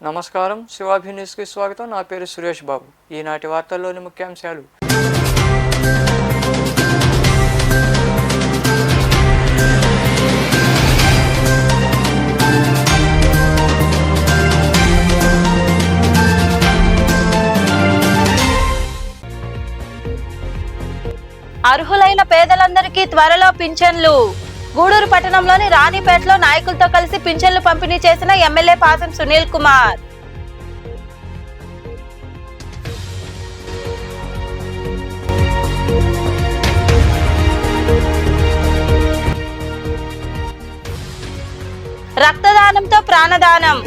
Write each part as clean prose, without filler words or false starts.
నమస్కారం, శివాభి న్యూస్కి స్వాగతం. నా పేరు సురేష్ బాబు. ఈనాటి వార్తల్లోని ముఖ్యాంశాలు. అర్హులైన పేదలందరికీ త్వరలో పింఛన్లు. గూడూరు పట్టణంలోని రాణిపేటలో నాయకులతో కలిసి పింఛన్లు పంపిణీ చేసిన ఎమ్మెల్యే పాసం సునీల్ కుమార్. రక్తదానంతో ప్రాణదానం.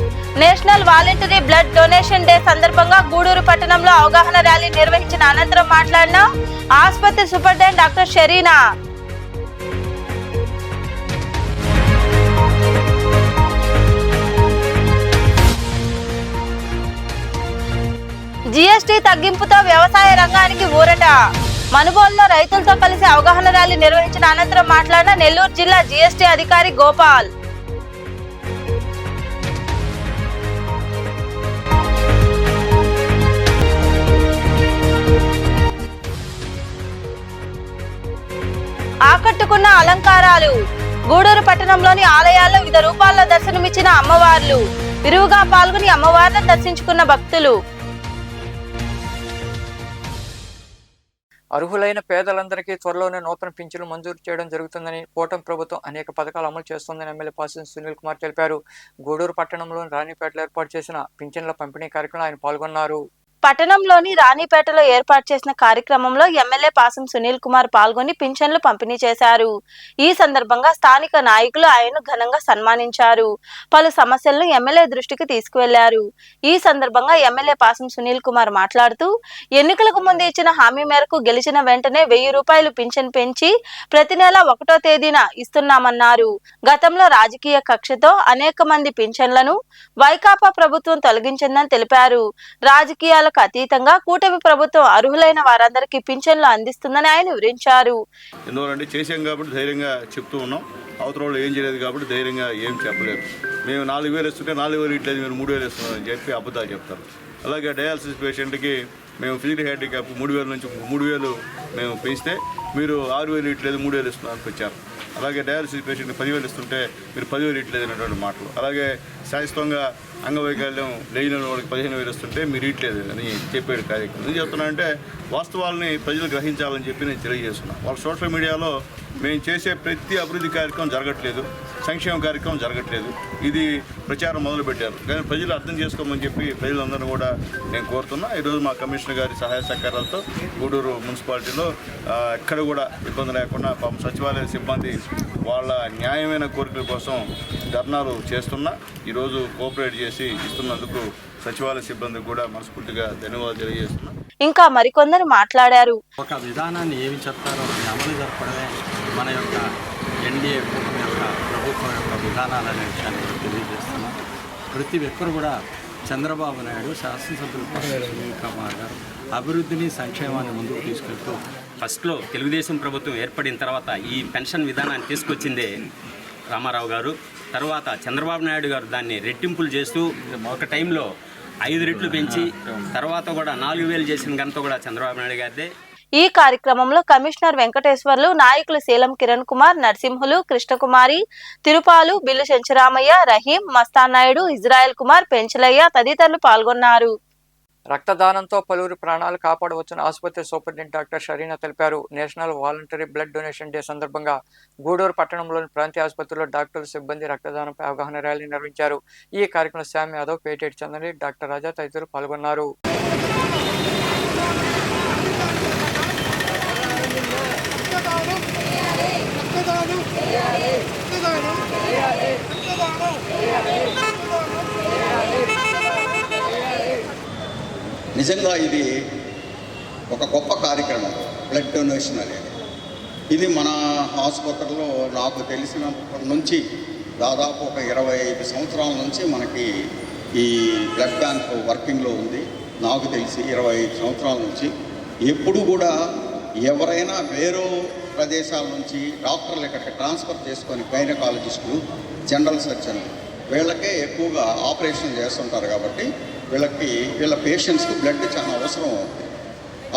National voluntary blood donation day సందర్భంగా గూడూరు పట్టణంలో అవగాహన ర్యాలీ నిర్వహించిన అనంతరం మాట్లాడిన ఆసుపత్రి సూపరింటెండెంట్ డాక్టర్ షరీనా. జీఎస్టీ తగ్గింపుతో వ్యవసాయ రంగానికి ఊరట. మనుబోలులో రైతులతో కలిసి అవగాహన ర్యాలీ నిర్వహించిన అనంతరం మాట్లాడిన నెల్లూరు జిల్లా జీఎస్టీ అధికారి గోపాల్. ఆకట్టుకున్న అలంకారాలు. గూడూరు పట్టణంలోని ఆలయాల్లో వివిధ రూపాల్లో దర్శనమిచ్చిన అమ్మవార్లు. విరివిగా పాల్గొని అమ్మవార్లను దర్శించుకున్న భక్తులు. అర్హులైన పేదలందరికీ త్వరలోనే నూతన పింఛన్లు మంజూరు చేయడం జరుగుతుందని, కూటమి ప్రభుత్వం అనేక పథకాలు అమలు చేస్తుందని ఎమ్మెల్యే పాసం సునీల్ కుమార్ తెలిపారు. గూడూరు పట్టణంలోని రాణిపేటలో ఏర్పాటు చేసిన పింఛన్ల పంపిణీ కార్యక్రమంలో ఆయన పాల్గొన్నారు. పట్టణంలోని రాణిపేటలో ఏర్పాటు చేసిన కార్యక్రమంలో ఎమ్మెల్యే పాసం సునీల్ కుమార్ పాల్గొని పింఛన్లు పంపిణీ చేశారు. ఈ సందర్భంగా స్థానిక నాయకులు ఆయన్ను ఘనంగా సన్మానించారు. పలు సమస్యలను ఎమ్మెల్యే దృష్టికి తీసుకువెళ్లారు. ఈ సందర్భంగా ఎమ్మెల్యే పాసం సునీల్ కుమార్ మాట్లాడుతూ, ఎన్నికలకు ముందు ఇచ్చిన హామీ మేరకు గెలిచిన వెంటనే 1000 రూపాయలు పింఛన్ పెంచి ప్రతి నెల 1వ తేదీన ఇస్తున్నామన్నారు. గతంలో రాజకీయ కక్షతో అనేక మంది పింఛన్లను వైకాపా ప్రభుత్వం తొలగించిందని తెలిపారు. రాజకీయాల అతీతంగా కూటమి ప్రభుత్వం అర్హులైన వారందరికీ పింఛన్లు అందిస్తుందని ఆయన వివరించారు. ఎందుకంటే చేసాం కాబట్టి ధైర్యంగా చెప్తూ ఉన్నాం. అవతల వాళ్ళు ఏం చేయలేదు కాబట్టి ధైర్యంగా ఏం చెప్పలేరు. మేము 4000 ఇస్తుంటే 4000 ఇట్లేదు, మీరు 3000 ఇస్తున్నారని చెప్పి అబద్ధాలు చెప్తారు. అలాగే డయాలసిస్ పేషెంట్కి మేము ఫిజికల్ హ్యాండిక్యాప్ 3000 నుంచి 3000 మేము పెంచితే మీరు 6000 ఇట్లేదు, 3000 ఇస్తున్నారని వచ్చారు. అలాగే డయాలసిస్ పేషెంట్కి 10,000 ఇస్తుంటే మీరు 10,000 ఇట్లేదు అనేటువంటి మాటలు. అలాగే శాశ్వతంగా అంగవైకల్యం లేని వాళ్ళకి 15,000 ఇస్తుంటే మీరు ఇట్లేదు అని చెప్పాడు కార్యక్రమం. ఏం చెప్తున్నానంటే వాస్తవాలని ప్రజలు గ్రహించాలని చెప్పి నేను తెలియజేస్తున్నాను. వాళ్ళ సోషల్ మీడియాలో మేము చేసే ప్రతి అభివృద్ధి కార్యక్రమం జరగట్లేదు, సంక్షేమ కార్యక్రమం జరగట్లేదు, ఇది ప్రచారం మొదలుపెట్టారు. కానీ ప్రజలు అర్థం చేసుకోమని చెప్పి ప్రజలందరూ కూడా నేను కోరుతున్నా. ఈరోజు మా కమిషనర్ గారి సహాయ సహకారాలతో గూడూరు మున్సిపాలిటీలో ఎక్కడ కూడా ఇబ్బంది లేకుండా పాపం సచివాలయ సిబ్బంది వాళ్ళ న్యాయమైన కోరికల కోసం ధర్నాలు చేస్తున్నా ఈరోజు కోఆపరేట్ చేసి ఇస్తున్నందుకు సచివాలయ సిబ్బందికి కూడా మనస్ఫూర్తిగా ధన్యవాదాలు తెలియజేస్తున్నా. ఇంకా మరికొందరు మాట్లాడారు. ఒక విధానాన్ని ఏమి చెప్తారో అది అమలు జరపడమే మన యొక్క ఎన్డీఏ కూటమి యొక్క ప్రభుత్వం యొక్క విధానాలనే విషయాన్ని తెలియజేస్తున్నాం. ప్రతి ఒక్కరు కూడా చంద్రబాబు నాయుడు శాసనసభ్యులు సునీల్ కుమార్ గారు అభివృద్ధిని సంక్షేమాన్ని ముందుకు తీసుకెళ్తూ ఫస్ట్లో తెలుగుదేశం ప్రభుత్వం ఏర్పడిన తర్వాత ఈ పెన్షన్ విధానాన్ని తీసుకొచ్చిందే రామారావు గారు. తర్వాత చంద్రబాబు నాయుడు గారు దాన్ని రెట్టింపులు చేస్తూ ఒక టైంలో 5 రెట్లు పెంచి తర్వాత కూడా 4000 చేసిన ఘనత కూడా చంద్రబాబు నాయుడు గారిదే. ఈ కార్యక్రమంలో కమిషనర్ వెంకటేశ్వర్లు, నాయకులు శీలం కిరణ్ కుమార్, నరసింహులు, కృష్ణకుమారి, తిరుపాలు, బిల్లు చెంచురామయ్య, రహీం, మస్తానాయుడు, ఇజ్రాయెల్ కుమార్, పెంచలయ్య తదితరులు పాల్గొన్నారు. రక్తదానంతో పలువురి ప్రాణాలు కాపాడవచ్చని ఆసుపత్రి సూపరింటెండెంట్ డాక్టర్ షరీనా తెలిపారు. National voluntary blood donation day సందర్భంగా గూడూరు పట్టణంలోని ప్రాంతీయ ఆసుపత్రిలో డాక్టర్లు, సిబ్బంది రక్తదానంపై అవగాహన ర్యాలీ నిర్వహించారు. ఈ కార్యక్రమంలో శ్యామ్ యాదవ్, పేటేటి చంద్రని, డాక్టర్ రాజా తదితరులు పాల్గొన్నారు. నిజంగా ఇది ఒక గొప్ప కార్యక్రమం బ్లడ్ డొనేషన్ అనేది. ఇది మన ఆసుపత్రిలో నాకు తెలిసినప్పటి నుంచి దాదాపు ఒక 25 సంవత్సరాల నుంచి మనకి ఈ బ్లడ్ బ్యాంక్ వర్కింగ్లో ఉంది. నాకు తెలిసి 25 సంవత్సరాల నుంచి ఎప్పుడు కూడా ఎవరైనా వేరే ప్రదేశాల నుంచి డాక్టర్లు ఇక్కడికి ట్రాన్స్ఫర్ చేసుకొని గైనకాలజిస్టులు, జనరల్ సర్జన్లు వీళ్ళకే ఎక్కువగా ఆపరేషన్ చేస్తుంటారు. కాబట్టి వీళ్ళ పేషెంట్స్కి బ్లడ్ చాలా అవసరం అవుతుంది.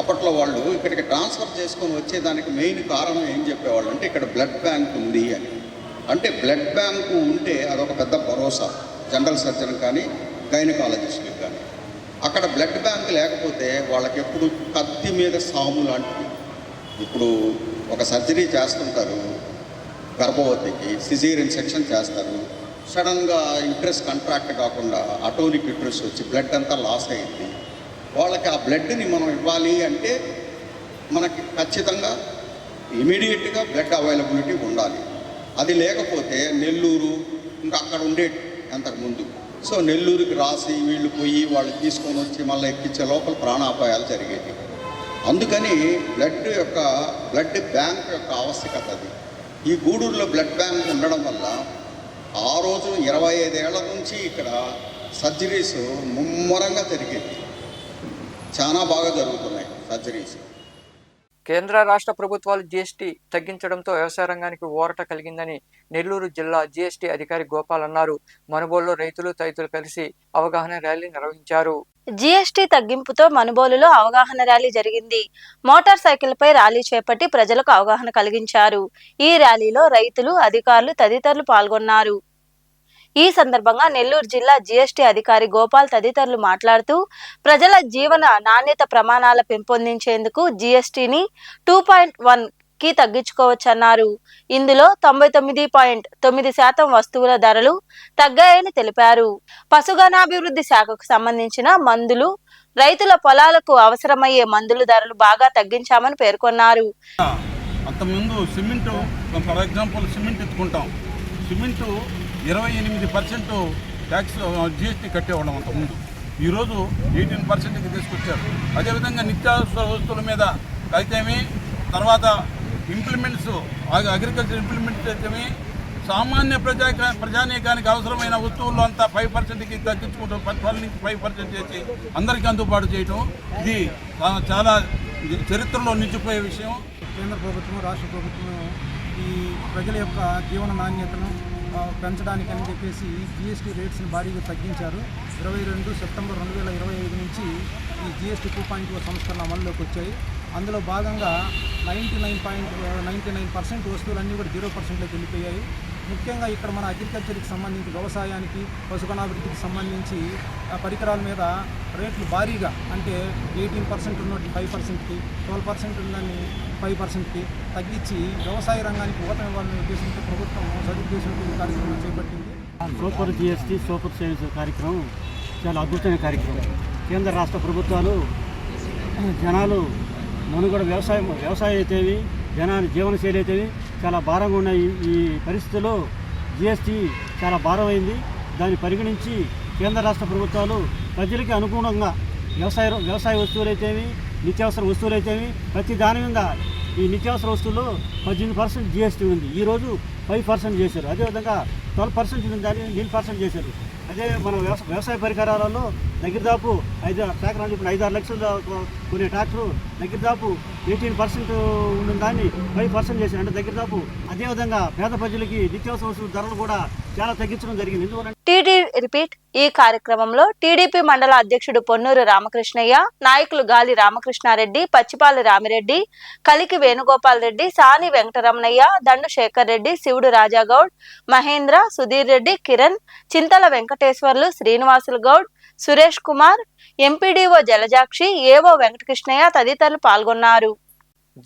అప్పట్లో వాళ్ళు ఇక్కడికి ట్రాన్స్ఫర్ చేసుకొని వచ్చేదానికి మెయిన్ కారణం ఏం చెప్పేవాళ్ళు అంటే ఇక్కడ బ్లడ్ బ్యాంక్ ఉంది అని. అంటే బ్లడ్ బ్యాంకు ఉంటే అదొక పెద్ద భరోసా జనరల్ సర్జన్ కానీ గైనకాలజిస్టులకు కానీ. అక్కడ బ్లడ్ బ్యాంక్ లేకపోతే వాళ్ళకి ఎప్పుడు కత్తి మీద సాము లాంటివి. ఇప్పుడు ఒక సర్జరీ చేస్తుంటారు, గర్భవతికి సిజేరియన్ సెక్షన్ చేస్తారు, సడన్గా యూట్రస్ కంట్రాక్ట్ కాకుండా అటోనిక్ యూట్రస్ వచ్చి బ్లడ్ అంతా లాస్ అయింది. వాళ్ళకి ఆ బ్లడ్ని మనం ఇవ్వాలి అంటే మనకి ఖచ్చితంగా ఇమీడియట్గా బ్లడ్ అవైలబిలిటీ ఉండాలి. అది లేకపోతే నెల్లూరు ఇంకా అక్కడ ఉండే అంతకుముందు సో నెల్లూరుకి రాసి వీళ్ళు పోయి వాళ్ళు తీసుకొని వచ్చి మళ్ళీ ఎక్కించే లోపల ప్రాణాపాయాలు జరిగేవి. అందుకని బ్లడ్ బ్యాంక్ యొక్క ఆవశ్యకత అది. ఈ గూడూరులో బ్లడ్ బ్యాంక్ ఉండడం వల్ల ఆ రోజు 25 ఏళ్ల నుంచి ఇక్కడ సర్జరీస్ ముమ్మరంగా జరిగేది. చాలా బాగా జరుగుతున్నాయి సర్జరీస్. కేంద్ర రాష్ట్ర ప్రభుత్వాలు జీఎస్టీ తగ్గించడంతో వ్యవసాయ రంగానికి ఊరట కలిగిందని నెల్లూరు జిల్లా జీఎస్టీ అధికారి గోపాల్ అన్నారు. మనుబోలులో రైతులు తదితరులు కలిసి అవగాహన ర్యాలీ నిర్వహించారు. జీఎస్టీ తగ్గింపుతో మనుబోలులో అవగాహన ర్యాలీ జరిగింది. మోటార్ సైకిల్పై ర్యాలీ చేపట్టి ప్రజలకు అవగాహన కలిగించారు. ఈ ర్యాలీలో రైతులు, అధికారులు తదితరులు పాల్గొన్నారు. ఈ సందర్భంగా నెల్లూరు జిల్లా జీఎస్టీ అధికారి గోపాల్ తదితరులు మాట్లాడుతూ ప్రజల జీవన నాణ్యత ప్రమాణాల పెంపొందించేందుకు జీఎస్టీని 2.1 కి తగ్గించుకోవచ్చన్నారు. ఇందులో 99.9% వస్తువుల ధరలు తగ్గాయని తెలిపారు. పశుగణాభివృద్ధి శాఖకు సంబంధించిన మందులు, రైతుల పొలాలకు అవసరమయ్యే మందుల ధరలు బాగా తగ్గించామని పేర్కొన్నారు. అంతకుముందు సిమెంటు, ఫర్ ఎగ్జాంపుల్ సిమెంట్ ఎత్తుకుంటాం, సిమెంటు 28% ట్యాక్స్ జీఎస్టీ కట్టేవాళ్ళం అంతకుముందు. ఈరోజు 18%కి తీసుకొచ్చారు. అదేవిధంగా నిత్యావసర వస్తువుల మీద అయితేమి, తర్వాత ఇంప్లిమెంట్స్, అగ్రికల్చర్ ఇంప్లిమెంట్స్ అయితేమి, సామాన్య ప్రజానీకానికి అవసరమైన వస్తువుల్లో అంతా 5%కి తగ్గించుకుంటూ 10 నుంచి 5% చేసి అందరికీ అందుబాటు చేయటం ఇది చాలా చరిత్రలో నిలిచిపోయే విషయం. కేంద్ర ప్రభుత్వం, రాష్ట్ర ప్రభుత్వం ఈ ప్రజల యొక్క జీవన నాణ్యతను పెంచడానికని చెప్పేసి జీఎస్టీ రేట్స్ని భారీగా తగ్గించారు. 22 సెప్టెంబర్ 2025 నుంచి ఈ జీఎస్టీ 2.0 సంస్కరణ అమల్లోకి వచ్చాయి. అందులో భాగంగా 99.99% వస్తువులన్నీ కూడా 0%లోకి వెళ్ళిపోయాయి. ముఖ్యంగా ఇక్కడ మన అగ్రికల్చర్కి సంబంధించి, వ్యవసాయానికి, పశుగణాభివృద్ధికి సంబంధించి పరికరాల మీద రేట్లు భారీగా, అంటే 18% ఉన్నట్టు 5%కి, 12% ఉందని 5%కి తగ్గించి వ్యవసాయ రంగానికి ఊతం ఇవ్వాలనే ఉద్దేశంతో ప్రభుత్వం సదుద్దేశంతో ఈ కార్యక్రమం చేపట్టింది. సూపర్ జీఎస్టీ, సూపర్ సేవింగ్స్ కార్యక్రమం చాలా అద్భుతమైన కార్యక్రమం. కేంద్ర రాష్ట్ర ప్రభుత్వాలు జనాలు మనుగడ, వ్యవసాయం అయితేవి, జనాన్ని జీవనశైలి అయితేవి చాలా భారంగా ఉన్న ఈ పరిస్థితుల్లో జీఎస్టీ చాలా భారమైంది. దాన్ని పరిగణించి కేంద్ర రాష్ట్ర ప్రభుత్వాలు ప్రజలకి అనుగుణంగా వ్యవసాయ వస్తువులైతేవి, నిత్యావసర వస్తువులైతేవి ప్రతి దాని మీద ఈ నిత్యావసర వస్తువుల్లో 18% జీఎస్టీ ఉంది. ఈరోజు 5% చేశారు. అదేవిధంగా 12% ఉంది, దాన్ని 9% చేశారు. అదే మన వ్యవసాయ పరికరాలలో దగ్గరదాపు 5-6 లక్షలు కొనే ట్రాక్టరు దగ్గరదాపు 18% ఉన్న దాన్ని 5% చేశారు. అంటే దగ్గరదాపు అదేవిధంగా పేద ప్రజలకి నిత్యావసర వస్తువుల ధరలు కూడా చాలా తగ్గించడం జరిగింది. ఈ కార్యక్రమంలో టీడీపీ మండల అధ్యక్షుడు పొన్నూరు రామకృష్ణయ్య, నాయకులు గాలి రామకృష్ణారెడ్డి, పచ్చిపాల రామిరెడ్డి, కలికి వేణుగోపాల్ రెడ్డి, సాని వెంకటరమణయ్య, దండు శేఖర్ రెడ్డి, శివుడు రాజాగౌడ్, మహేంద్ర, సుధీర్ రెడ్డి, కిరణ్, చింతల వెంకటేశ్వర్లు, శ్రీనివాసులు గౌడ్, సురేష్ కుమార్, ఎంపీడీఓ జలజాక్షి, ఏవో వెంకటకృష్ణయ్య తదితరులు పాల్గొన్నారు.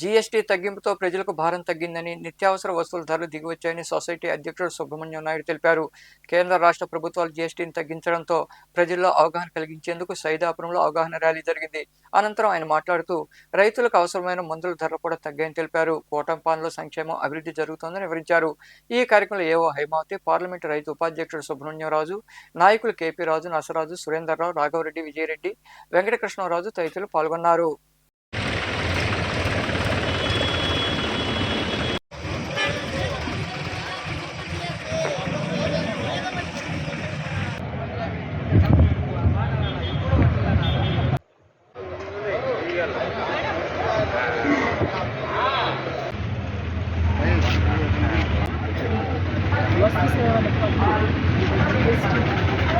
జీఎస్టీ తగ్గింపుతో ప్రజలకు భారం తగ్గిందని, నిత్యావసర వస్తువుల ధరలు దిగివచ్చాయని సొసైటీ అధ్యక్షుడు సుబ్రహ్మణ్యం నాయుడు తెలిపారు. కేంద్ర రాష్ట్ర ప్రభుత్వాలు జీఎస్టీని తగ్గించడంతో ప్రజల్లో అవగాహన కలిగించేందుకు సైదాపురంలో అవగాహన ర్యాలీ జరిగింది. అనంతరం ఆయన మాట్లాడుతూ రైతులకు అవసరమైన మందుల ధరలు కూడా తగ్గాయని తెలిపారు. కోటంపాలెంలో సంక్షేమం, అభివృద్ధి జరుగుతోందని వివరించారు. ఈ కార్యక్రమంలో ఏవో హైమావతి, పార్లమెంటు రైతు ఉపాధ్యక్షుడు సుబ్రహ్మణ్యం రాజు, నాయకులు కేపీ రాజు, నసరాజు, సురేందర్రావు, రాఘవరెడ్డి, విజయరెడ్డి, వెంకటకృష్ణరాజు తదితరులు పాల్గొన్నారు.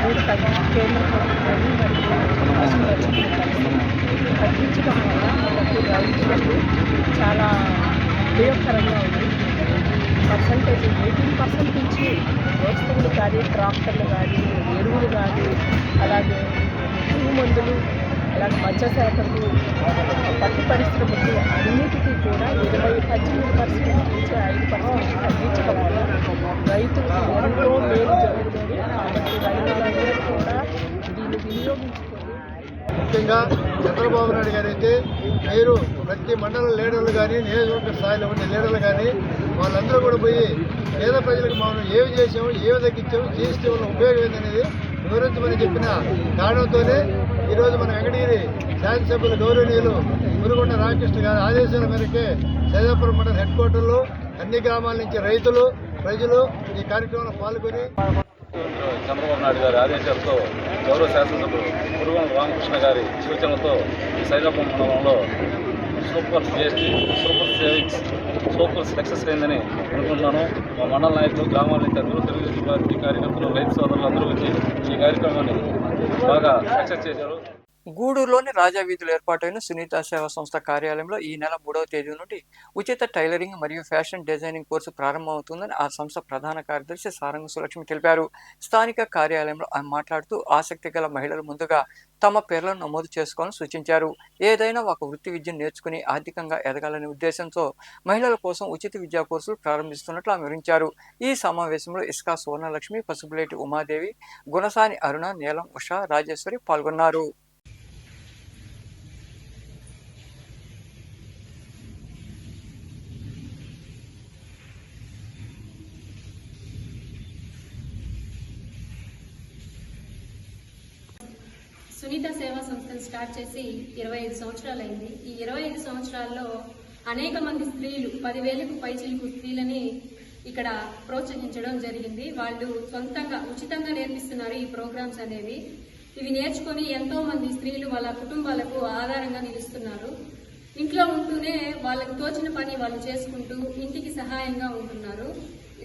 రేటు కేంద్ర ప్రభుత్వాన్ని మరియు తగ్గించడం వల్ల మనకు రైతులకు చాలా ఉపయోగకరంగా ఉంది. పర్సంటేజ్ 18% నుంచి వస్తువులు కానీ, ట్రాక్టర్లు కానీ, ఎరువులు కానీ, అలాగే పురుగు మందులు, అలాగే మత్స్య శాఖకు, పట్టు పరిశ్రమకు అన్నిటికీ కూడా 18% నుంచి 5% తగ్గించడం వల్ల రైతులకు ఎంతో మేలు జరుగుతుంది. కాబట్టి రైతులందరూ కూడా దీన్ని వినియోగించుకొని ముఖ్యంగా చంద్రబాబు నాయుడు గారు అయితే మీరు ప్రతి మండల లీడర్లు కానీ, నియోజకవర్గ స్థాయిలో ఉండే లీడర్లు కానీ వాళ్ళందరూ కూడా పోయి పేద ప్రజలకు మనం ఏమి చేసాము, ఏమి తగ్గించాము, జీఎస్టీ వల్ల ఉపయోగం ఏందనేది వివరించమని చెప్పిన కారణంతోనే ఈరోజు మన వెంకటగిరి శాసనసభ్యులు గౌరవనీయులు మురుగుండ రామకృష్ణ గారి ఆదేశాల మేరకే సైదాపురం మండల హెడ్ క్వార్టర్లో అన్ని గ్రామాల నుంచి రైతులు, ప్రజలు ఈ కార్యక్రమంలో పాల్గొని చంద్రబాబు నాయుడు గారి ఆదేశాలతో గౌరవ శాసనసభ్యులు మురుగుండ రామకృష్ణ గారి సూచనలతో ఈ సైదాపురం మండలంలో super GST, super savings, super success అయిందని అనుకుంటున్నాను. మా మండల నాయకులు, గ్రామాల నుంచి అందరూ, తెలుగుదేశం పార్టీ కార్యకర్తలు, రైతు సోదరులు అందరూ వచ్చి ఈ కార్యక్రమాన్ని బాగా సక్సెస్ చేశారు. గూడూరులోని రాజా వీధులు ఏర్పాటైన సునీత సేవా సంస్థ కార్యాలయంలో ఈ నెల 3వ తేదీ నుండి ఉచిత టైలరింగ్ మరియు ఫ్యాషన్ డిజైనింగ్ కోర్సు ప్రారంభమవుతుందని ఆ సంస్థ ప్రధాన కార్యదర్శి సారంగ సులక్ష్మి తెలిపారు. స్థానిక కార్యాలయంలో ఆమె మాట్లాడుతూ ఆసక్తి గల మహిళలు ముందుగా తమ పేర్లను నమోదు చేసుకోవాలని సూచించారు. ఏదైనా ఒక వృత్తి విద్యను నేర్చుకుని ఆర్థికంగా ఎదగాలనే ఉద్దేశంతో మహిళల కోసం ఉచిత విద్యా కోర్సులు ప్రారంభిస్తున్నట్లు ఆమె వివరించారు. ఈ సమావేశంలో ఇస్కా సువర్ణలక్ష్మి, పసుపులేటి ఉమాదేవి, గుణసాని అరుణ, నీలం ఉషా, రాజేశ్వరి పాల్గొన్నారు. సునీత సేవా సంస్థను స్టార్ట్ చేసి 25 సంవత్సరాలైంది. ఈ 25 సంవత్సరాల్లో అనేక మంది స్త్రీలు, 10,000కు పైచిలుకు స్త్రీలని ఇక్కడ ప్రోత్సహించడం జరిగింది. వాళ్ళు సొంతంగా ఉచితంగా నేర్పిస్తున్నారు ఈ ప్రోగ్రామ్స్ అనేవి. ఇవి నేర్చుకొని ఎంతో మంది స్త్రీలు వాళ్ళ కుటుంబాలకు ఆధారంగా నిలుస్తున్నారు. ఇంట్లో ఉంటూనే వాళ్ళకు తోచిన పని వాళ్ళు చేసుకుంటూ ఇంటికి సహాయంగా ఉంటున్నారు.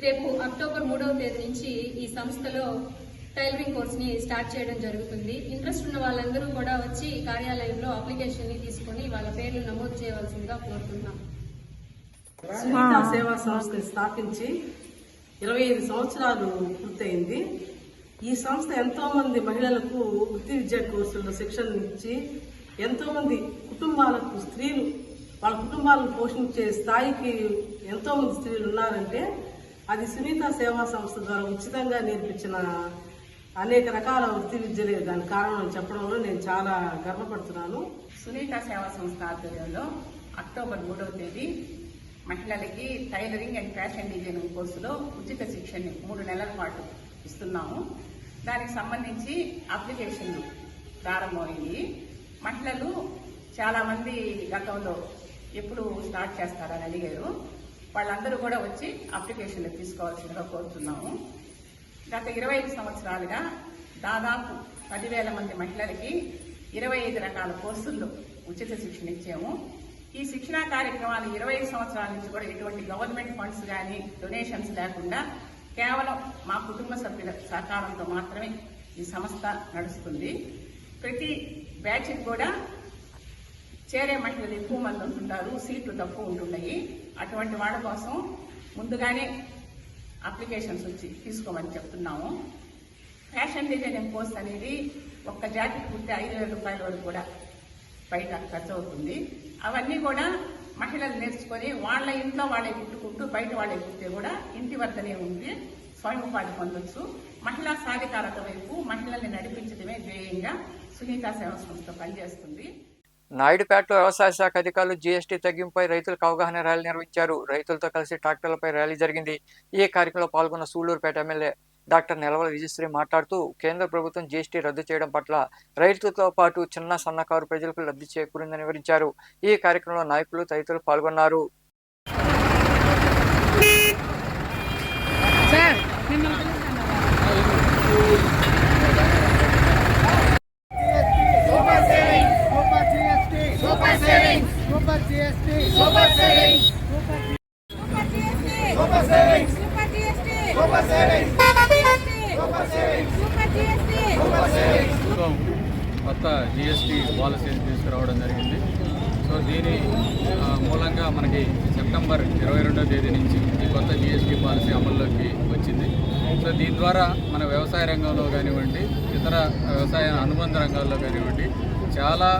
రేపు అక్టోబర్ 3వ తేదీ నుంచి ఈ సంస్థలో టైలరింగ్ కోర్స్ని స్టార్ట్ చేయడం జరుగుతుంది. ఇంట్రెస్ట్ ఉన్న వాళ్ళందరూ కూడా వచ్చి కార్యాలయంలో అప్లికేషన్ని తీసుకొని వాళ్ళ పేర్లు నమోదు చేయవలసిందిగా కోరుతున్నాం. సునీత సేవా సంస్థని స్థాపించి 25 సంవత్సరాలు పూర్తయింది. ఈ సంస్థ ఎంతో మంది మహిళలకు వృత్తి విద్యా కోర్సుల్లో శిక్షణ ఇచ్చి ఎంతో మంది కుటుంబాలకు, స్త్రీలు వాళ్ళ కుటుంబాలను పోషించే స్థాయికి ఎంతో మంది స్త్రీలు ఉన్నారంటే అది సునీత సేవా సంస్థ ద్వారా ఉచితంగా నేర్పించిన అనేక రకాల వృత్తి విద్యలే దాని కారణం చెప్పడంలో నేను చాలా గర్వపడుతున్నాను. సునీత సేవా సంస్థ ఆధ్వర్యంలో అక్టోబర్ 3వ తేదీ మహిళలకి టైలరింగ్ అండ్ ఫ్యాషన్ డిజైనింగ్ కోర్సులో ఉచిత శిక్షణ 3 నెలల పాటు ఇస్తున్నాము. దానికి సంబంధించి అప్లికేషన్లు ప్రారంభమైంది. మహిళలు చాలామంది గతంలో ఎప్పుడు స్టార్ట్ చేస్తారని అడిగారు. వాళ్ళందరూ కూడా వచ్చి అప్లికేషన్లు తీసుకోవాల్సిందిగా కోరుతున్నాము. గత 25 సంవత్సరాలుగా దాదాపు 10,000 మంది మహిళలకి 25 రకాల కోర్సుల్లో ఉచిత శిక్షణ ఇచ్చాము. ఈ శిక్షణా కార్యక్రమాలు 25 సంవత్సరాల నుంచి కూడా ఎటువంటి గవర్నమెంట్ ఫండ్స్ కానీ డొనేషన్స్ లేకుండా కేవలం మా కుటుంబ సభ్యుల సహకారంతో మాత్రమే ఈ సంస్థ నడుస్తుంది. ప్రతి బ్యాచ్కి కూడా చేరే మహిళలు ఎక్కువ మంది ఉంటుంటారు, సీట్లు తక్కువ ఉంటున్నాయి. అటువంటి వాళ్ళ కోసం ముందుగానే అప్లికేషన్స్ వచ్చి తీసుకోమని చెప్తున్నాము. ఫ్యాషన్ డిజైనింగ్ కోర్స్ అనేది ఒక్క జాకెట్ కుట్టే 5,000 రూపాయల వరకు కూడా బయట ఖర్చు అవుతుంది. అవన్నీ కూడా మహిళలు నేర్చుకొని వాళ్ళ ఇంట్లో వాళ్ళే కుట్టుకుంటూ బయట వాళ్ళే కుట్టే కూడా ఇంటి వద్దనే ఉండి స్వయం ఉపాధి పొందొచ్చు. మహిళా సాధికారత వైపు మహిళల్ని నడిపించడమే ధ్యేయంగా సునీత సేవా సంస్థ పనిచేస్తుంది. నాయుడుపేటలో వ్యవసాయ శాఖ అధికారులు జీఎస్టీ తగ్గింపుపై రైతులకు అవగాహన ర్యాలీ నిర్వహించారు. రైతులతో కలిసి ట్రాక్టర్లపై ర్యాలీ జరిగింది. ఈ కార్యక్రమంలో పాల్గొన్న సూళ్లూరుపేట ఎమ్మెల్యే డాక్టర్ నెలవల విజయశ్రీ మాట్లాడుతూ కేంద్ర ప్రభుత్వం జీఎస్టీ రద్దు చేయడం పట్ల రైతులతో పాటు చిన్న సన్నకారు ప్రజలకు లబ్ధి చేకూరిందని వివరించారు. ఈ కార్యక్రమంలో నాయకులు తదితరులు పాల్గొన్నారు. Super savings. కొత్త జిఎస్టీ పాలసీ తీసుకురావడం జరిగింది. సో దీని మూలంగా మనకి సెప్టెంబర్ 22వ తేదీ నుంచి ఈ కొత్త జిఎస్టీ పాలసీ అమల్లోకి వచ్చింది. సో దీని ద్వారా మన వ్యవసాయ రంగంలో కానివ్వండి, ఇతర వ్యవసాయ అనుబంధ రంగాల్లో కానివ్వండి, చాలా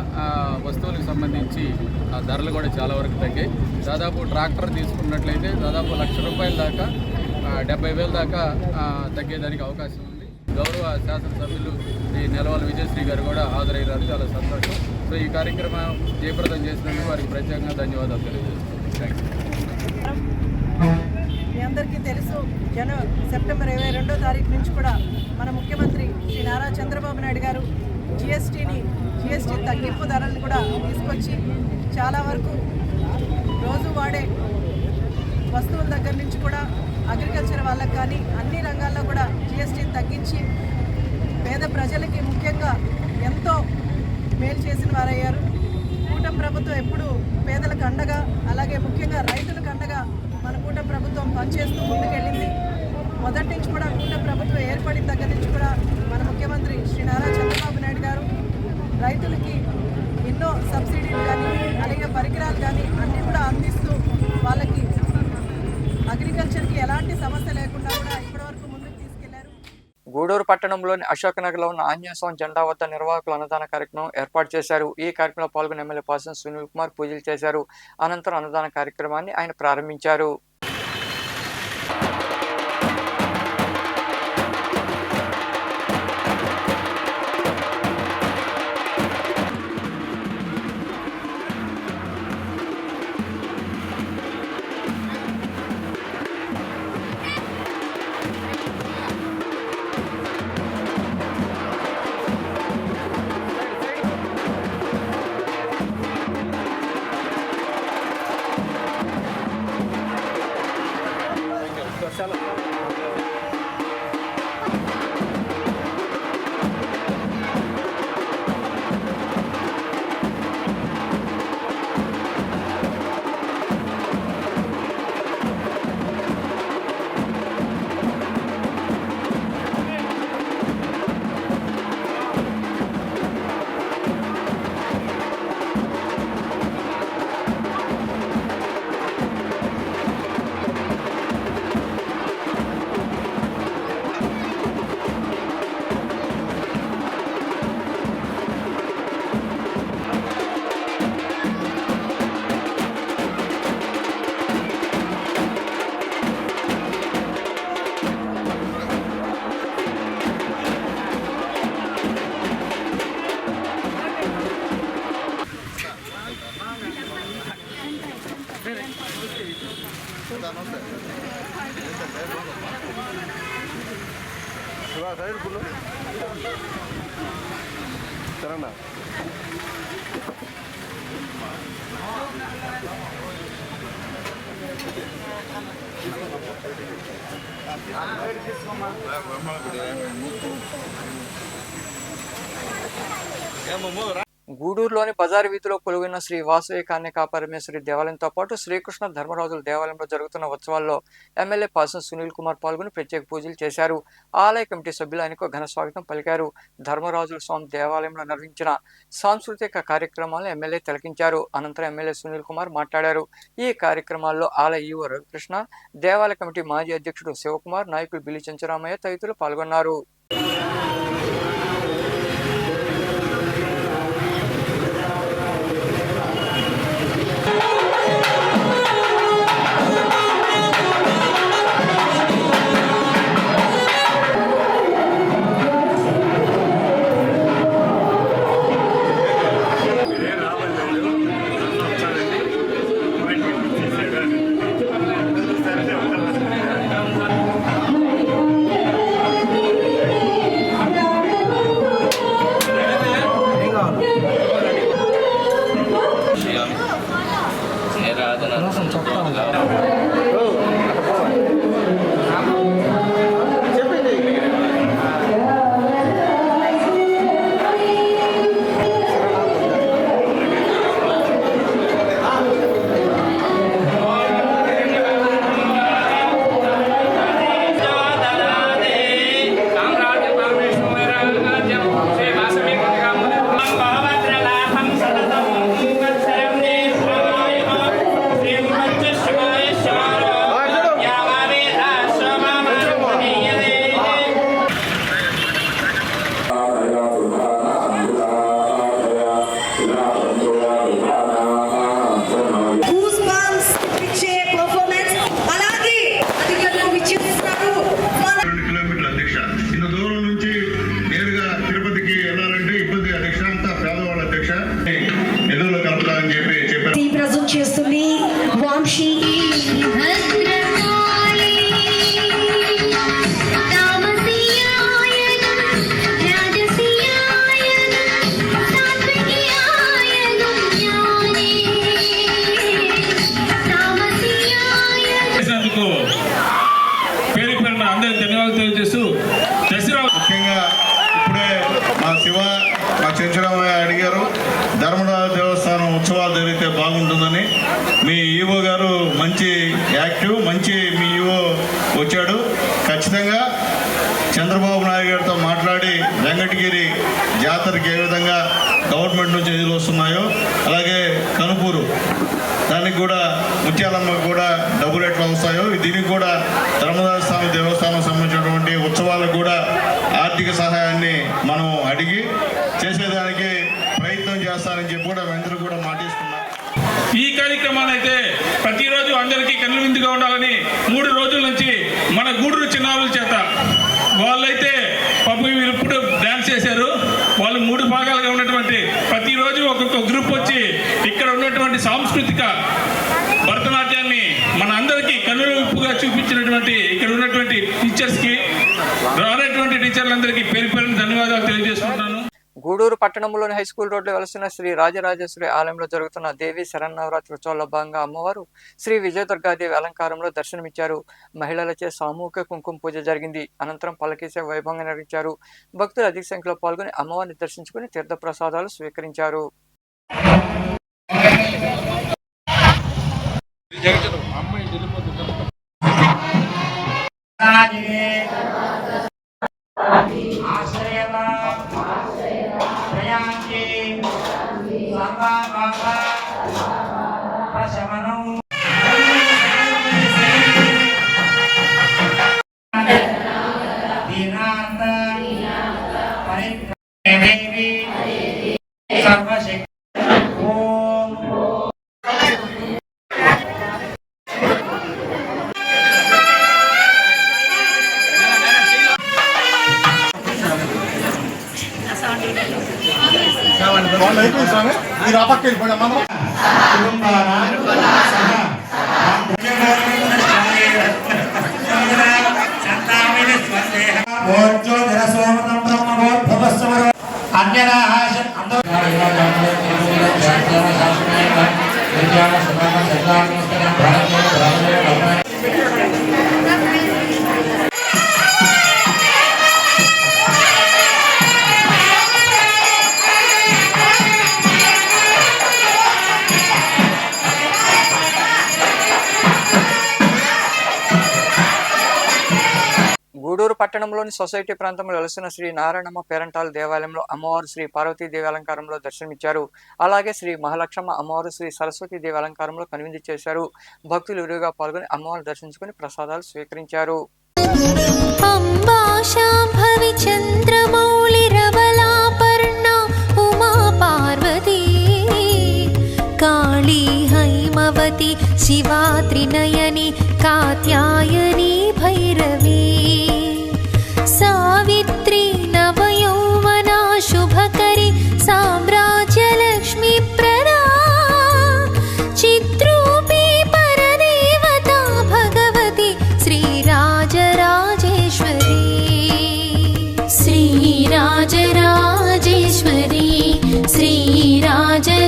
వస్తువులకు సంబంధించి ధరలు కూడా చాలా వరకు తగ్గాయి. దాదాపు ట్రాక్టర్ తీసుకున్నట్లయితే దాదాపు ₹1,00,000 దాకా 70,000 దాకా తగ్గేదానికి అవకాశం ఉంది. గౌరవ శాసనసభ్యులు శ్రీ నెలవాల విజయశ్రీ గారు కూడా హాజరయ్యారు. చాలా సంతోషం. సో ఈ కార్యక్రమం జయప్రదం చేసినందుకు వారికి ప్రత్యేకంగా ధన్యవాదాలు తెలియజేస్తున్నాను. మీ అందరికీ తెలుసు, సెప్టెంబర్ 22వ తారీఖు నుంచి కూడా మన ముఖ్యమంత్రి శ్రీ నారా చంద్రబాబు నాయుడు గారు జిఎస్టీ తగ్గింపు ధరలను కూడా తీసుకొచ్చి చాలా వరకు రోజు వాడే వస్తువుల దగ్గర నుంచి కూడా అగ్రికల్చర్ వాళ్ళకి కానీ అన్ని రంగాల్లో కూడా జిఎస్టీని తగ్గించి పేద ప్రజలకి ముఖ్యంగా ఎంతో మేలు చేసిన వారయ్యారు. కూటమి ప్రభుత్వం ఎప్పుడు పేదలకు అండగా, అలాగే ముఖ్యంగా రైతులకు అండగా మన కూటమి ప్రభుత్వం పనిచేస్తూ ముందుకెళ్ళింది. మొదటి నుంచి కూడా కూటమి ప్రభుత్వం ఏర్పడిన దగ్గర నుంచి కూడా మన ముఖ్యమంత్రి శ్రీ నారా చంద్రబాబు నాయుడు గారు రైతులకి ఎన్నో సబ్సిడీలు కానీ, అలాగే పరికరాలు కానీ అన్నీ కూడా అందిస్తూ వాళ్ళకి అగ్రికల్చర్కి ఎలాంటి సమస్య లేకుండా కూడా ఇప్పటివరకు ముందుకు తీసుకెళ్లారు. గూడూరు పట్టణంలోని అశోకనగర్లో ఉన్న ఆంజనేయస్వామి జెండా వద్ద నిర్వాహకులు అన్నదాన కార్యక్రమం ఏర్పాటు చేశారు. ఈ కార్యక్రమంలో పాల్గొన్న ఎమ్మెల్యే పాసం సునీల్ కుమార్ పూజలు చేశారు. అనంతరం అన్నదాన కార్యక్రమాన్ని ఆయన ప్రారంభించారు. గూడూరులోని బజారు వీధిలో కొలువైన శ్రీ వాసవి కన్యకా పరమేశ్వరి దేవాలయంతో పాటు శ్రీకృష్ణ ధర్మరాజుల దేవాలయంలో జరుగుతున్న ఉత్సవాల్లో ఎమ్మెల్యే పాసం సునీల్ కుమార్ పాల్గొని ప్రత్యేక పూజలు చేశారు. ఆలయ కమిటీ సభ్యులు ఆయనకు ఘన స్వాగతం పలికారు. ధర్మరాజుల స్వామి దేవాలయంలో నిర్వహించిన సాంస్కృతిక కార్యక్రమాలను ఎమ్మెల్యే తిలకించారు. అనంతరం ఎమ్మెల్యే సునీల్ కుమార్ మాట్లాడారు. ఈ కార్యక్రమాల్లో ఆలయ ఈవో రవికృష్ణ, దేవాలయ కమిటీ మాజీ అధ్యక్షుడు శివకుమార్, నాయకులు బిల్లి చెంచరామయ్య తదితరులు పాల్గొన్నారు. ఎమ్మెల్యే గారితో మాట్లాడి వెంకటగిరి జాతరకి ఏ విధంగా గవర్నమెంట్ నుంచి నిధులు వస్తున్నాయో, అలాగే కనుపూరు దానికి కూడా ముత్యాలమ్మ కూడా డబ్బులు ఎట్లా వస్తాయో, దీనికి కూడా ధర్మదాయ స్వామి దేవస్థానం సంబంధించినటువంటి ఉత్సవాలకు కూడా ఆర్థిక సహాయాన్ని మనం అడిగి చేసేదానికి ప్రయత్నం చేస్తారని చెప్పి కూడా అందరూ కూడా మాటిస్తున్నారు. ఈ కార్యక్రమాన్ని అయితే ప్రతిరోజు అందరికీ కళ్ళు విందుగా ఉండాలని 3 రోజుల నుంచి మన గూడూరు చిన్నారుల చేత వాళ్ళైతే పాపం వీళ్ళు ఇప్పుడు డ్యాన్స్ చేశారు. వాళ్ళు 3 భాగాలుగా ఉన్నటువంటి ప్రతిరోజు ఒక్కొక్క గ్రూప్ వచ్చి ఇక్కడ ఉన్నటువంటి సాంస్కృతిక భరతనాట్యాన్ని మన అందరికీ కనువిప్పుగా చూపించినటువంటి ఇక్కడ ఉన్నటువంటి టీచర్స్కి, రానటువంటి టీచర్లందరికీ పేరు పేరున ధన్యవాదాలు తెలియజేసుకుంటున్నాను. గూడూరు పట్టణంలోని హైస్కూల్ రోడ్లో వెలసిన శ్రీ రాజరాజేశ్వరి ఆలయంలో జరుగుతున్న దేవి శరన్నవరాత్రి ఉత్సవాల్లో భాగంగా అమ్మవారు శ్రీ విజయదుర్గాదేవి అలంకారంలో దర్శనమిచ్చారు. మహిళలచే సామూహిక కుంకుమ పూజ జరిగింది. అనంతరం పల్లకీసే వైభవంగా నిర్వహించారు. భక్తులు అధిక సంఖ్యలో పాల్గొని అమ్మవారిని దర్శించుకుని తీర్థప్రసాదాలు స్వీకరించారు. గూడూరు పట్టణంలోని సొసైటీ ప్రాంతంలో వెలసిన శ్రీ నారాయణమ్మ పేరంటాల దేవాలయంలో అమ్మవారు శ్రీ పార్వతీదేవి అలంకారంలో దర్శనమిచ్చారు. అలాగే శ్రీ మహాలక్ష్మ అమ్మవారు శ్రీ సరస్వతీదేవి అలంకారంలో కనువిందు చేశారు. భక్తులు విరివిగా పాల్గొని అమ్మవారిని దర్శించుకుని ప్రసాదాలు స్వీకరించారు. శివా త్రినయని కాత్యాయని భైరవీ సావిత్రి నవయౌవనా శుభకరి సామ్రాజ్యలక్ష్మి ప్రదా చిద్రూపీ పరదేవతా భగవతి శ్రీరాజరాజేశ్వరీ శ్రీరాజరాజేశ్వరీ శ్రీరాజరాజేశ్వరీ.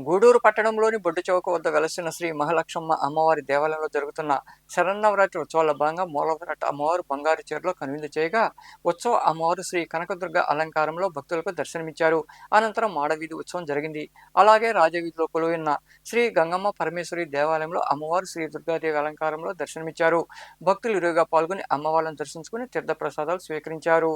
గూడూరు పట్టణంలోని బొడ్డు చౌక వద్ద వెలసిన శ్రీ మహాలక్ష్మ అమ్మవారి దేవాలయంలో జరుగుతున్న శరన్నవరాత్రి ఉత్సవాల భాగంగా మూలవరట అమ్మవారు బంగారు చీరలో కనువిందు చేయగా ఉత్సవ అమ్మవారు శ్రీ కనకదుర్గ అలంకారంలో భక్తులకు దర్శనమిచ్చారు. అనంతరం మాడవీధి ఉత్సవం జరిగింది. అలాగే రాజవీధిలో కొలువున్న శ్రీ గంగమ్మ పరమేశ్వరి దేవాలయంలో అమ్మవారు శ్రీ దుర్గాదేవి అలంకారంలో దర్శనమిచ్చారు. భక్తులు ఇరువుగా పాల్గొని అమ్మవారిని దర్శించుకుని తీర్థప్రసాదాలు స్వీకరించారు.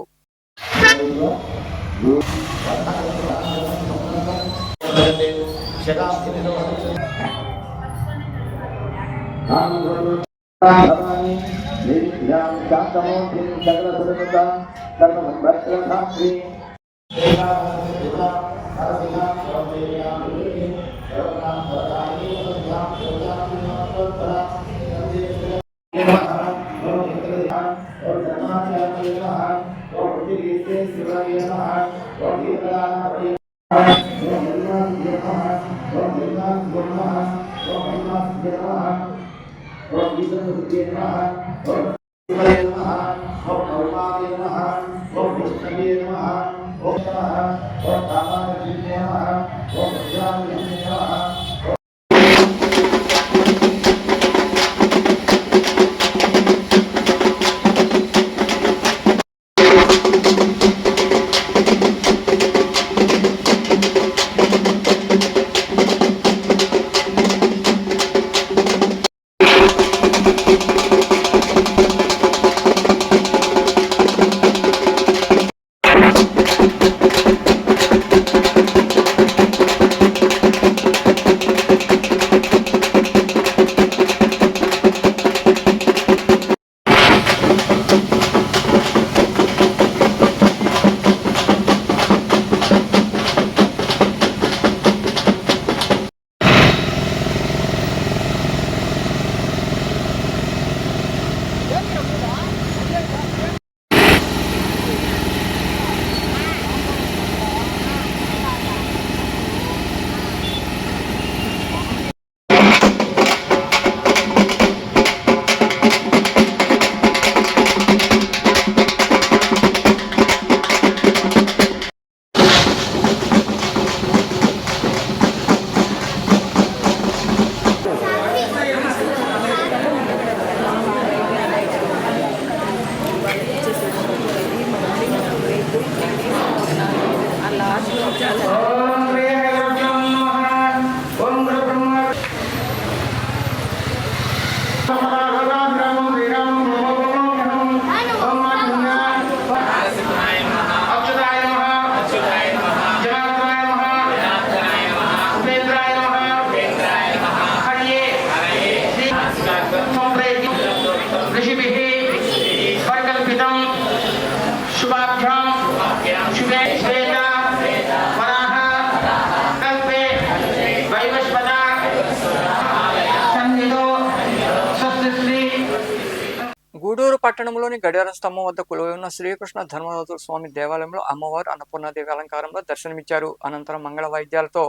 గూడూరు పట్టణంలోని గడియారం స్తంభం వద్ద కొలువై ఉన్న శ్రీకృష్ణ ధర్మరాజుల స్వామి దేవాలయంలో అమ్మవారు అన్నపూర్ణాదేవి అలంకారంలో దర్శనమిచ్చారు. అనంతరం మంగళ వాయిద్యాలతో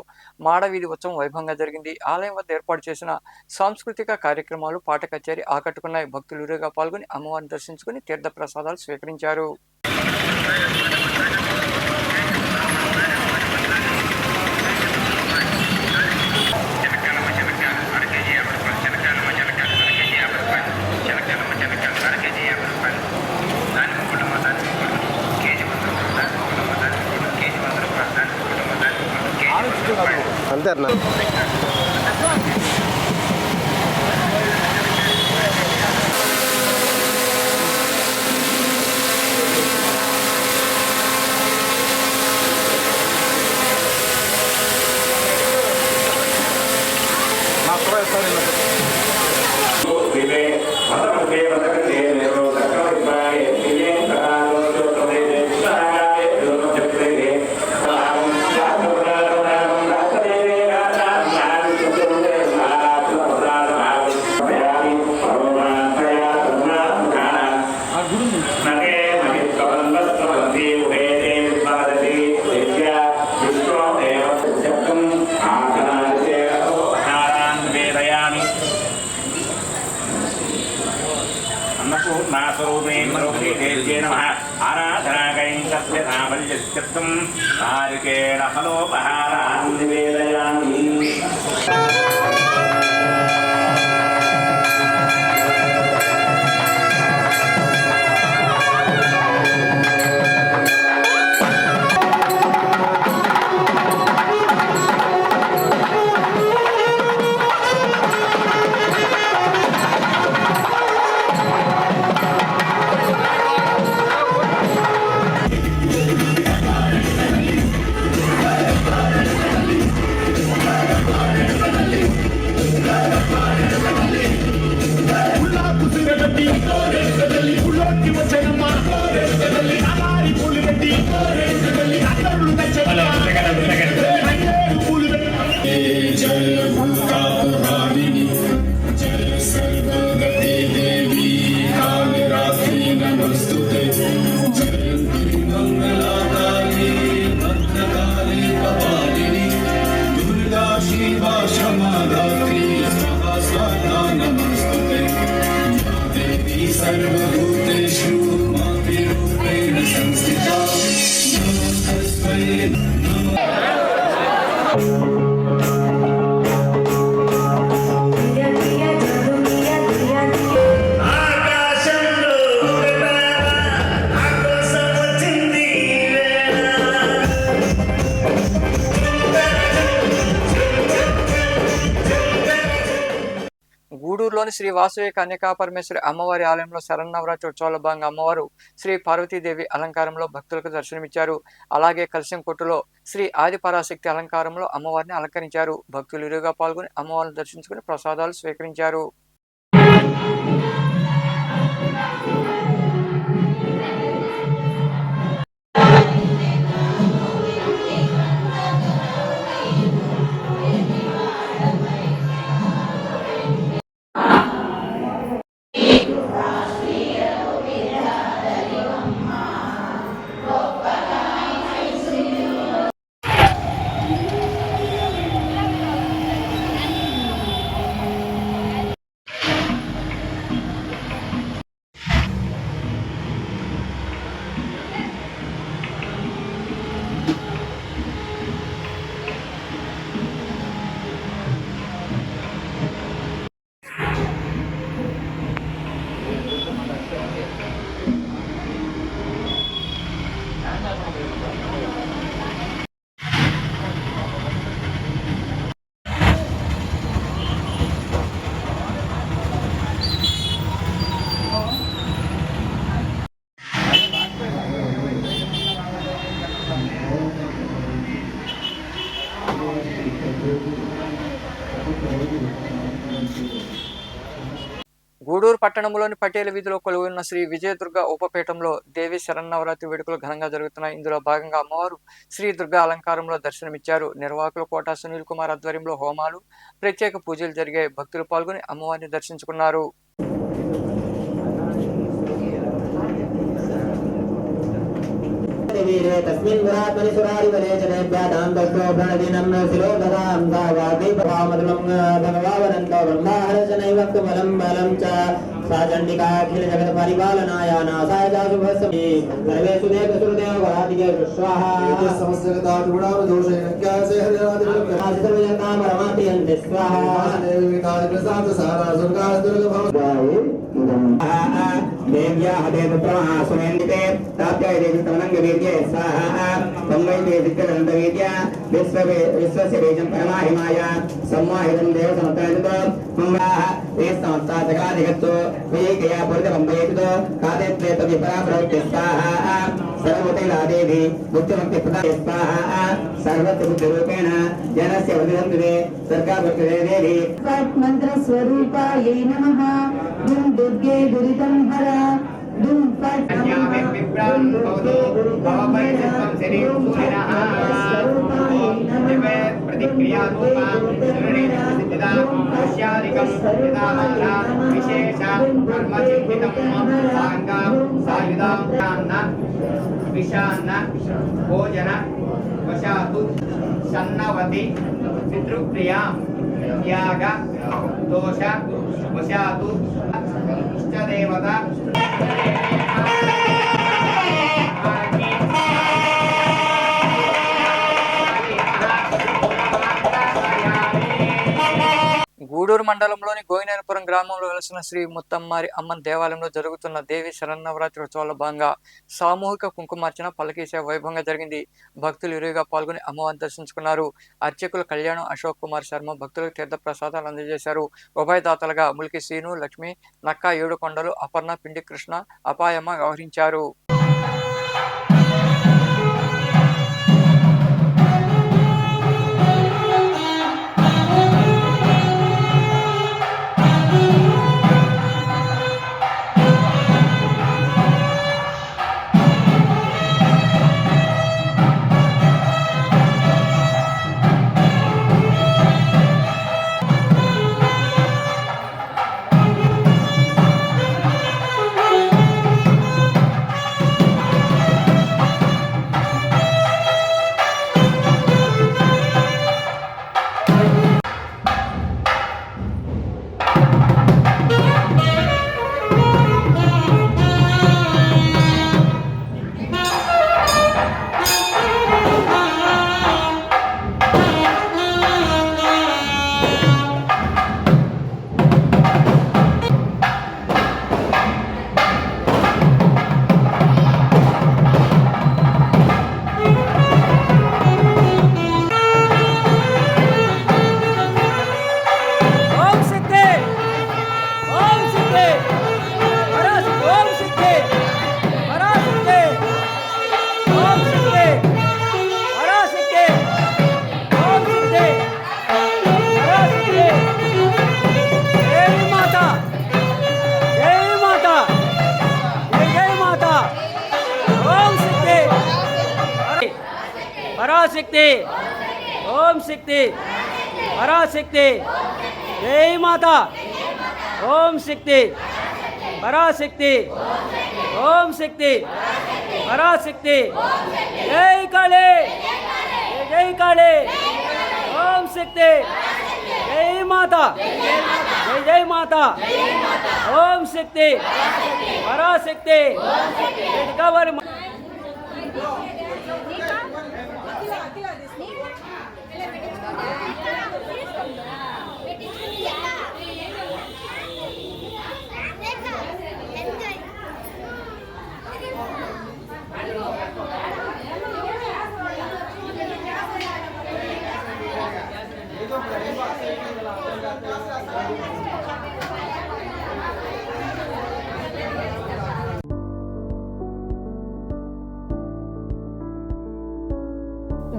మాడవీధి ఉత్సవం వైభవంగా జరిగింది. ఆలయం వద్ద ఏర్పాటు చేసిన సాంస్కృతిక కార్యక్రమాలు, పాట కచేరీ ఆకట్టుకున్నాయి. భక్తులు ఇరుగా పాల్గొని అమ్మవారిని దర్శించుకుని తీర్థ ప్రసాదాలు స్వీకరించారు. అంతే అన్న. గూడూరులోని శ్రీ వాసవి కన్యకా పరమేశ్వరి అమ్మవారి ఆలయంలో శరన్నవరాత్రి ఉత్సవాల భాగంగా అమ్మవారు శ్రీ పార్వతీదేవి అలంకారంలో భక్తులకు దర్శనమిచ్చారు. అలాగే కలిసింకొట్టులో శ్రీ ఆదిపరాశక్తి అలంకారంలో అమ్మవారిని అలంకరించారు. భక్తులు ఇరుగా పాల్గొని అమ్మవారిని దర్శించుకుని ప్రసాదాలు స్వీకరించారు. గూడూరు పట్టణంలోని పటేల వీధిలో కొలువున్న శ్రీ విజయదుర్గ ఉపపీఠంలో దేవి శరన్నవరాత్రి వేడుకలు ఘనంగా జరుగుతున్నాయి. ఇందులో భాగంగా అమ్మవారు శ్రీ దుర్గా అలంకారంలో దర్శనమిచ్చారు. నిర్వాహకులు కోట సునీల్ కుమార్ ఆధ్వర్యంలో హోమాలు, ప్రత్యేక పూజలు జరిగాయి. భక్తులు పాల్గొని అమ్మవారిని దర్శించుకున్నారు. तस्मिन् गुरात्मनि सुरारिवरे च नेभ्यादां दष्टो प्रणदिनं शिरोधरां सावाति प्रभामधुरं भगवावनन्तो ब्रह्माहरशनैव कमलं बलं च सा चण्डिकाखिल जगत् परिपालनाय नासाय दासुभस्मी सर्वेषु देवसुरदेव वरादिके स्वाहा समस्तगतादुगुणावदोषेण क्यासे हरिरादिवृत्तं सर्वजनां परमाति अन्ते स्वाहा देविकादि प्रसाद सारा सुर्गासुरगभव देव्याः देवप्रमः सुमेन्दिते ताप्याय देविस्तवनङ्गवेद्ये स्वाहा संवैते दिक्कदन्तवेद्या विश्वस्य बीजं परमाहिमाय सम्माहितं देवसमत्तायतो मम्माः ते समत्ता जगादिगतो वेकया पुरितमम्बयेतो कादेत्रे तविपरा प्रवृत्ति स्वाहा सर्वतेला देवी बुद्धिमुक्तिप्रदाय स्वाहा सर्वत्र बुद्धिरूपेण जनस्य वदिरन्ते सर्गावर्तते देवी मन्त्रस्वरूपायै नमः दुं दुर्गे दुरितं हरा दुं फट् भोजन वशातु सन्नवति पितृप्रिया याग दोष वशातु इष्टदेवता గూడూరు మండలంలోని గోయినేనపురం గ్రామంలో వెలసిన శ్రీ ముత్తమ్మారి అమ్మన్ దేవాలయంలో జరుగుతున్న దేవి శరన్నవరాత్రి ఉత్సవాల్లో భాగంగా సామూహిక కుంకుమార్చన పల్లకీ సేవ వైభవంగా జరిగింది. భక్తులు ఇరువుగా పాల్గొని అమ్మవారిని దర్శించుకున్నారు. అర్చకులు కళ్యాణం అశోక్ కుమార్ శర్మ భక్తులకు తీర్థ ప్రసాదాలు అందజేశారు. ఉభయదాతలుగా ములికి శ్రీను, లక్ష్మి, నక్కా ఏడుకొండలు, అపర్ణ, పిండి కృష్ణ, అపాయమ్మ వ్యవహరించారు. पराशक्ति ओम शक्ति पराशक्ति जय माता ओम शक्ति पराशक्ति ओम शक्ति पराशक्ति जय काली जय काली ओम शक्ति जय माता जय जय माता ओम शक्ति पराशक्ति कवर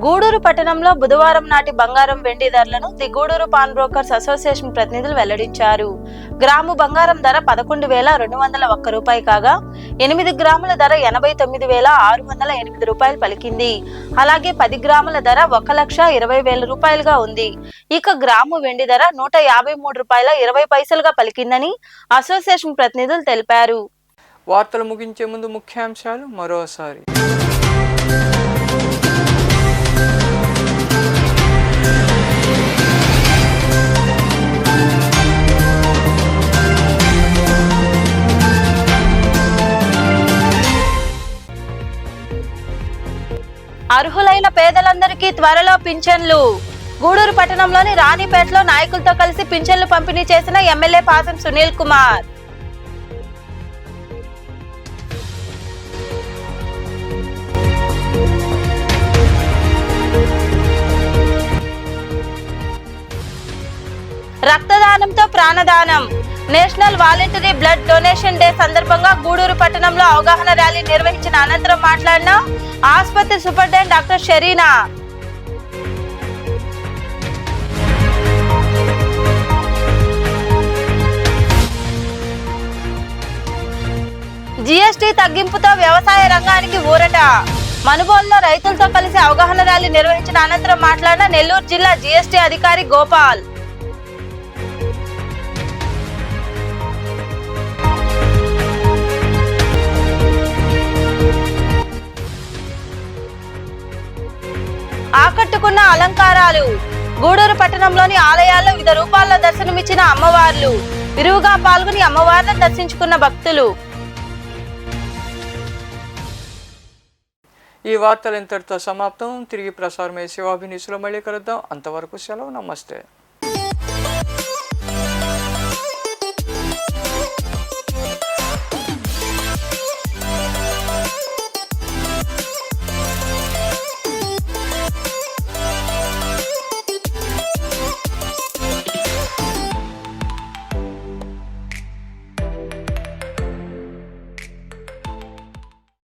గూడూరు పట్టణంలో బుధవారం నాటి బంగారం వెండి ధరలను the Gudur pawn brokers association ప్రతినిధులు వెల్లడించారు. గ్రాము బంగారం ధర 11,201 రూపాయి కాగా 8 గ్రాముల ధర 89,608 రూపాయలు పలికింది. అలాగే 10 గ్రాముల ధర 1,20,000 రూపాయలుగా ఉంది. ఇక గ్రాము వెండి ధర 153 రూపాయల 20 పైసలుగా పలికిందని అసోసియేషన్ ప్రతినిధులు తెలిపారు. వార్తలు ముగించే ముందు ముఖ్యాంశాలు మరోసారి. అర్హులైన పేదలందరికీ త్వరలో పింఛన్లు. గూడూరు పట్టణంలోని రాణిపేటలో నాయకులతో కలిసి పింఛన్లు పంపిణీ చేసిన ఎమ్మెల్యే పాసం సునీల్ కుమార్. రక్తదానంతో ప్రాణదానం. National voluntary blood donation day సందర్భంగా గూడూరు పట్టణంలో అవగాహన ర్యాలీ నిర్వహించిన అనంతరం మాట్లాడిన ఆసుపత్రి సూపరింటెండెంట్ డాక్టర్ షరీనా. జీఎస్టీ తగ్గింపుతో వ్యవసాయ రంగానికి ఊరట. మనుబోలులో రైతులతో కలిసి అవగాహన ర్యాలీ నిర్వహించిన అనంతరం మాట్లాడిన నెల్లూరు జిల్లా జీఎస్టీ అధికారి గోపాల్. ఆకట్టుకున్న అలంకారాలు. గూడూరు పట్టణంలోని ఆలయాల్లో వివిధ రూపాల్లో దర్శనమిచ్చిన అమ్మవార్లు. విరివిగా పాల్గొని అమ్మవార్లను దర్శించుకున్న భక్తులు. ఈ వార్తలు ఇంతటితో సమాప్తం. తిరిగి ప్రసారమయ్యే శివాభినీసులో మళ్ళీ కలుద్దాం. అంతవరకు సెలవు. నమస్తే.